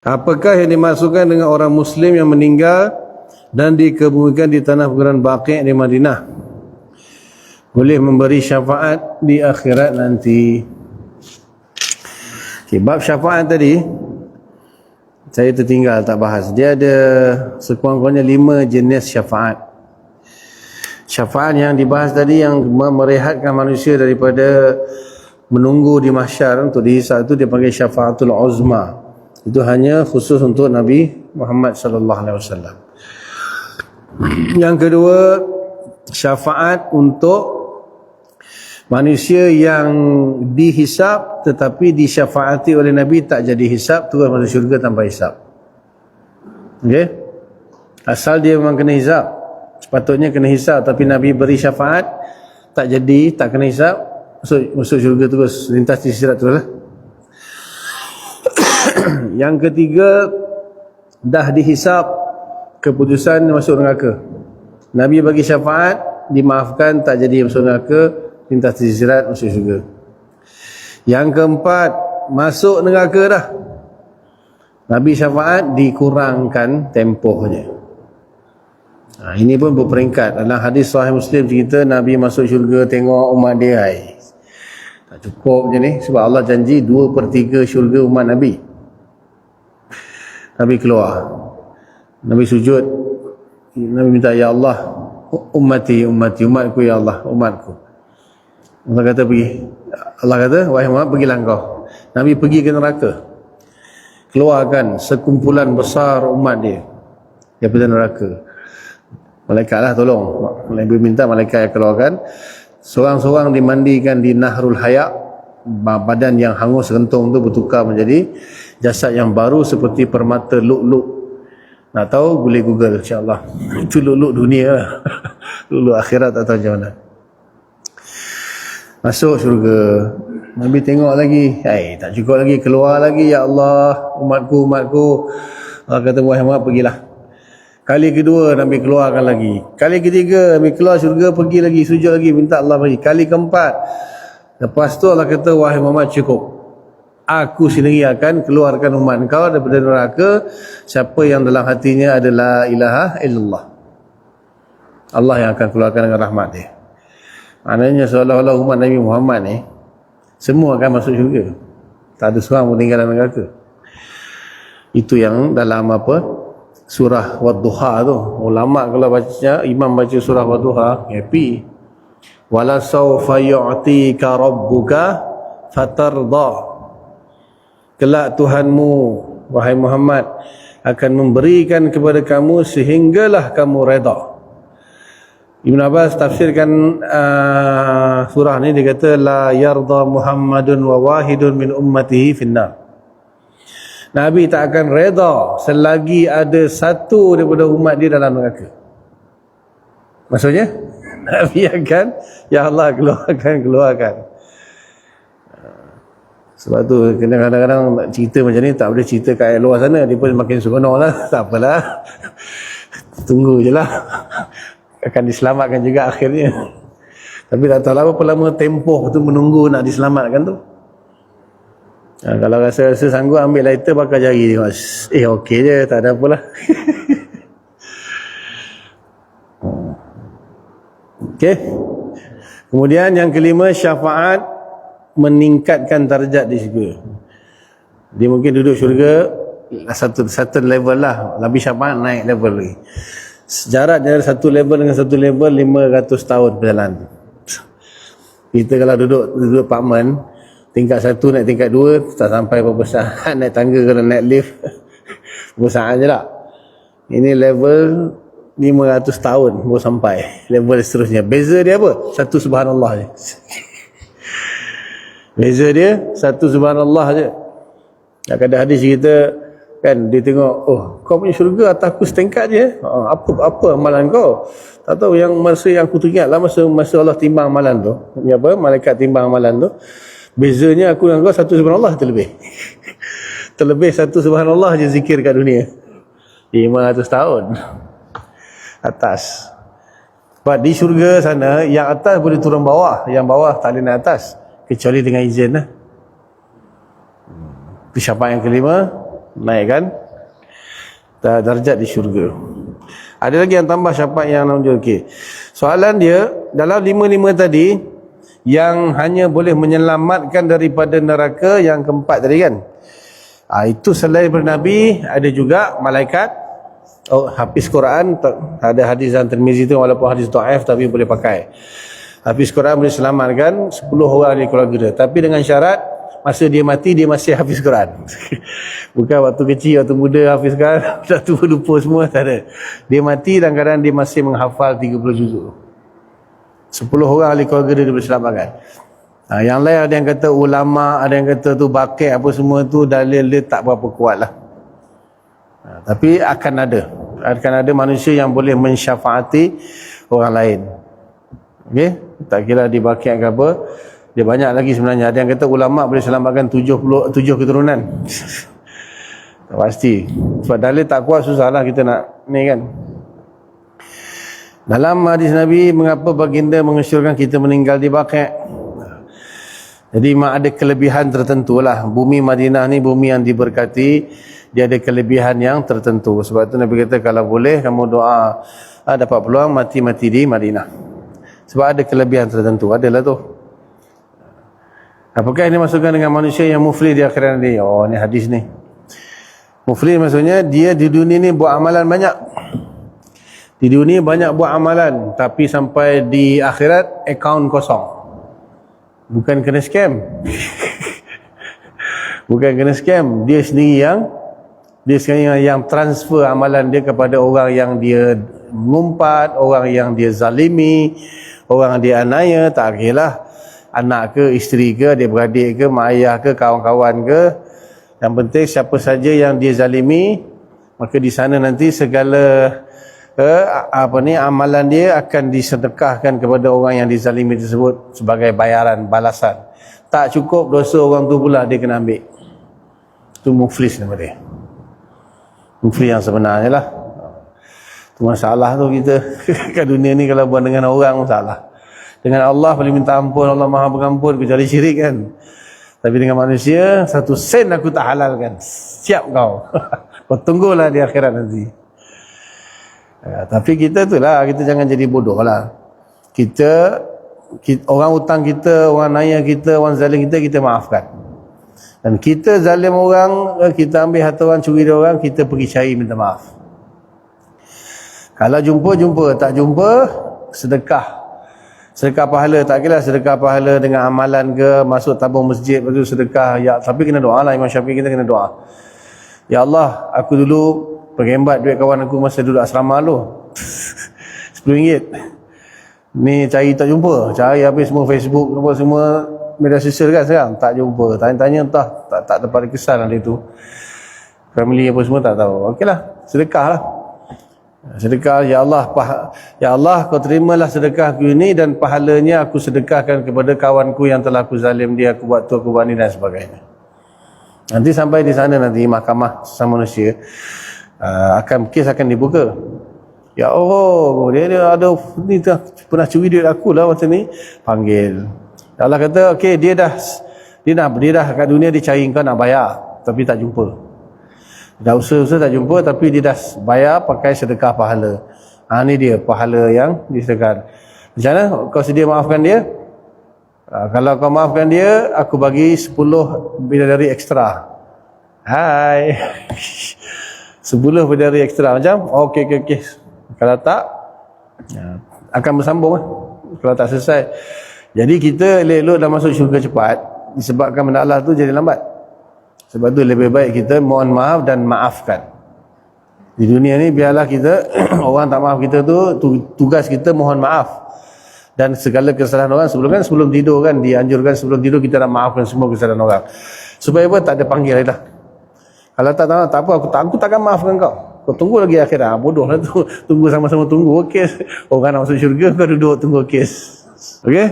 Apakah yang dimaksudkan dengan orang Muslim yang meninggal dan dikebumikan di tanah kuburan Baqi' di Madinah? Boleh memberi syafaat di akhirat nanti. Okay, bab syafaat tadi saya tertinggal tak bahas. Dia ada sekurang-kurangnya 5 jenis syafaat. Syafaat yang dibahas tadi yang merehatkan manusia daripada menunggu di mahsyar untuk dihisab itu dia panggil syafaatul uzma. Itu hanya khusus untuk Nabi Muhammad sallallahu alaihi wasallam. Yang kedua, syafaat untuk manusia yang dihisab tetapi disyafaati oleh Nabi tak jadi hisab, terus masuk syurga tanpa hisab. Okey? Asal dia memang kena hisab, sepatutnya kena hisab, tapi Nabi beri syafaat tak jadi, tak kena hisab, masuk syurga terus, lintas di sirat terus lah. Yang ketiga, dah dihisab, keputusan masuk neraka. Nabi bagi syafaat, dimaafkan, tak jadi masuk neraka, lintas di sirat, masuk syurga. Yang keempat, masuk neraka dah. Nabi syafaat, dikurangkan tempohnya. Ini pun berperingkat. Dalam hadis Sahih Muslim cerita Nabi masuk syurga tengok umat dia. Tak cukup je ni, sebab Allah janji 2/3 syurga umat Nabi. Nabi keluar, Nabi sujud, Nabi minta, ya Allah, umatku, ya Allah, umatku. Allah kata pergi. Allah kata, wahai Muhammad, pergilah engkau. Nabi pergi ke neraka, keluarkan sekumpulan besar umat dia daripada neraka. Malaikatlah tolong. Nabi minta malaikat yang keluarkan. Seorang-seorang dimandikan di Nahrul Haya. Badan yang hangus rentung tu bertukar menjadi jasad yang baru seperti permata lu'lu'. Nak tahu boleh Google, insya-Allah. Itu lu'lu' dunia lah. Lu'lu' akhirat tak tahu macam mana. Masuk syurga. Nabi tengok lagi, tak cukup lagi, keluar lagi, ya Allah, umatku. Allah kata, wahai Muhammad, pergilah. Kali kedua Nabi keluarkan lagi. Kali ketiga Nabi keluar syurga, pergi lagi, sujud lagi, minta Allah bagi. Kali keempat, lepas tu Allah kata, wahai Muhammad, cukup. Aku sendiri akan keluarkan umat kau daripada neraka, siapa yang dalam hatinya ada la ilaha illallah. Allah yang akan keluarkan dengan rahmat dia. Maknanya seolah-olah umat Nabi Muhammad ni semua akan masuk syurga. Tak ada seorang pun tinggal dalam neraka. Itu yang dalam surah Wadduha tu. Ulama kalau baca, imam baca surah Wadduha, happy. Wala sawfa yu'tika rabbuka fatarda. Kelak Tuhanmu, wahai Muhammad, akan memberikan kepada kamu sehinggalah kamu redha. Ibn Abbas tafsirkan surah ni, dia kata la yarda Muhammadun wa wahidun min ummatihi finnar. Nabi tak akan redha selagi ada satu daripada umat dia dalam neraka. Maksudnya Nabi akan, ya Allah, keluarkan. Sebab tu kadang-kadang nak cerita macam ni tak boleh cerita kat luar sana, dia pun makin seronok lah. Tak apalah, tunggu je lah, akan diselamatkan juga akhirnya. Tapi tak tahu berapa lama tempoh tu menunggu nak diselamatkan tu. Kalau rasa sanggup, ambil lighter, bakar jari, tengok, okey je, tak ada apalah. Okey. Kemudian yang kelima, syafaat meningkatkan darjat di syurga. Dia mungkin duduk syurga satu level lah, lebih syafaat naik level lagi. Jarak dari satu level dengan satu level 500 tahun berjalan. Kita kalau duduk apartmen tingkat 1 naik tingkat 2 tak sampai berapa saat. Naik tangga kalau naik lift berapa saat je lah. Ini level 500 tahun baru sampai level seterusnya. Beza dia apa? Satu subhanallah je. Beza dia satu subhanallah je. Ada hadis cerita kan, dia tengok, kau punya syurga atasku setingkat je. Apa amalan kau? Tak tahu, yang masa yang aku teringat lah, masa Allah timbang amalan tu, malaikat timbang amalan tu, bezanya aku dengan kau satu subhanallah terlebih satu subhanallah je zikir kat dunia 500 tahun atas. Sebab di syurga sana, yang atas boleh turun bawah, yang bawah tak boleh naik atas kecuali dengan izin lah. Itu syafaat yang kelima. naikkan darjat di syurga. Ada lagi yang tambah syafaat yang namanya okey. Soalan dia, dalam 5 tadi yang hanya boleh menyelamatkan daripada neraka yang keempat tadi kan. Itu selain daripada Nabi, ada juga malaikat, hafiz Quran. Ada hadis dalam Tirmizi tu, walaupun hadis dhaif tapi boleh pakai. Hafiz Quran boleh selamatkan 10 orang di keluarga dia, tapi dengan syarat masa dia mati dia masih hafiz Quran. Bukan waktu kecil, waktu muda hafiz Quran, dah tua lupa semua, tak ada. Dia mati dan kadang dia masih menghafal 30 juzuk. 10 orang ahli keluarga dia boleh selamatkan. Yang lain ada yang kata ulama, ada yang kata tu bakit apa semua tu, dalil dia tak berapa kuat lah. Tapi akan ada manusia yang boleh mensyafaati orang lain. Okey, tak kira di bakit ke apa, dia banyak lagi sebenarnya. Ada yang kata ulama boleh selamatkan 77 keturunan. Tak pasti. Sebab dalil tak kuat, susahlah kita nak ni kan. Dalam hadis Nabi, mengapa baginda mengesyorkan kita meninggal di Baqi'? Jadi memang ada kelebihan tertentu lah. Bumi Madinah ni bumi yang diberkati, dia ada kelebihan yang tertentu. Sebab tu Nabi kata kalau boleh kamu doa dapat peluang mati di Madinah. Sebab ada kelebihan tertentu, adalah tu. Apakah ini masukkan dengan manusia yang muflih di akhirat nanti? Oh, ni hadis ni. Muflih maksudnya dia di dunia ni buat amalan banyak. Di dunia banyak buat amalan, tapi sampai di akhirat akaun kosong. Bukan kena scam. Bukan kena scam. Dia sendiri yang transfer amalan dia kepada orang yang dia mengumpat, orang yang dia zalimi, orang yang dia aniaya, tak kiralah anak ke, isteri ke, adik-beradik ke, mak ayah ke, kawan-kawan ke. Yang penting siapa saja yang dia zalimi, maka di sana nanti segala amalan dia akan disedekahkan kepada orang yang dizalimi tersebut sebagai bayaran, balasan. Tak cukup dosa orang tu pula dia kena ambil. Itu muflis nama dia. Muflis yang sebenarnya lah. Itu masalah tu kita kat dunia ni, kalau buat dengan orang masalah. Dengan Allah boleh minta ampun, Allah Maha Pengampun, kecuali syirik kan. Tapi dengan manusia, 1 sen aku tak halalkan. Siap kau. Kau tunggulah di akhirat nanti. Tapi kita tu lah, kita jangan jadi bodoh lah. Kita orang hutang kita, orang naya kita, orang zalim kita maafkan. Dan kita zalim orang, kita ambil harta orang, curi dia orang, kita pergi cari minta maaf. Kalau jumpa, tak jumpa, sedekah. Sedekah pahala, tak kira sedekah pahala dengan amalan ke, masuk tabung masjid, lepas tu sedekah. Ya, tapi kena doa lah, Imam Syafi'i kita kena doa. Ya Allah, aku dulu pengembat duit kawan aku masa duduk asrama tu. RM10. Ni cari tak jumpa. Cari habis semua Facebook, semua media sosial kan sekarang. Tak jumpa. Tanya-tanya entah, tak dapat kesan hari tu. Family apa semua tak tahu. Okeylah, sedekah lah. Sedekah, ya Allah, kau terimalah sedekah aku ini dan pahalanya aku sedekahkan kepada kawanku yang telah aku zalim dia, aku buat tu, aku buat ni dan sebagainya. Nanti sampai di sana nanti mahkamah sesama manusia, kes akan dibuka. Ya Allah, dia ada ni pernah curi duit aku lah macam ni, panggil. Allah kata okey, dia dah kat dunia dia cari kau nak bayar tapi tak jumpa. Dah usaha tak jumpa, tapi dia dah bayar pakai sedekah pahala. Ni dia pahala yang disedekahkan. Macam mana kau sedia maafkan dia? Kalau kau maafkan dia, aku bagi 10 bidadari ekstra. Hai. 10 bidadari ekstra macam? Okey. Kalau tak, akan bersambung lah. Kalau tak selesai. Jadi kita elok-elok dah masuk syurga cepat, disebabkan benda Allah tu jadi lambat. Sebab tu lebih baik kita mohon maaf dan maafkan. Di dunia ni biarlah kita orang tak maaf kita tu, tugas kita mohon maaf. Dan segala kesalahan orang sebelum tidur kan, dianjurkan sebelum tidur kita nak maafkan semua kesalahan orang. Supaya apa? Tak ada panggil lagi dah. Kalau tak apa, aku takkan maafkan kau. Kau tunggu lagi akhirat. Bodoh lah tu. Tunggu sama-sama tunggu kes. Orang nak masuk syurga, kau duduk tunggu kes. Okey?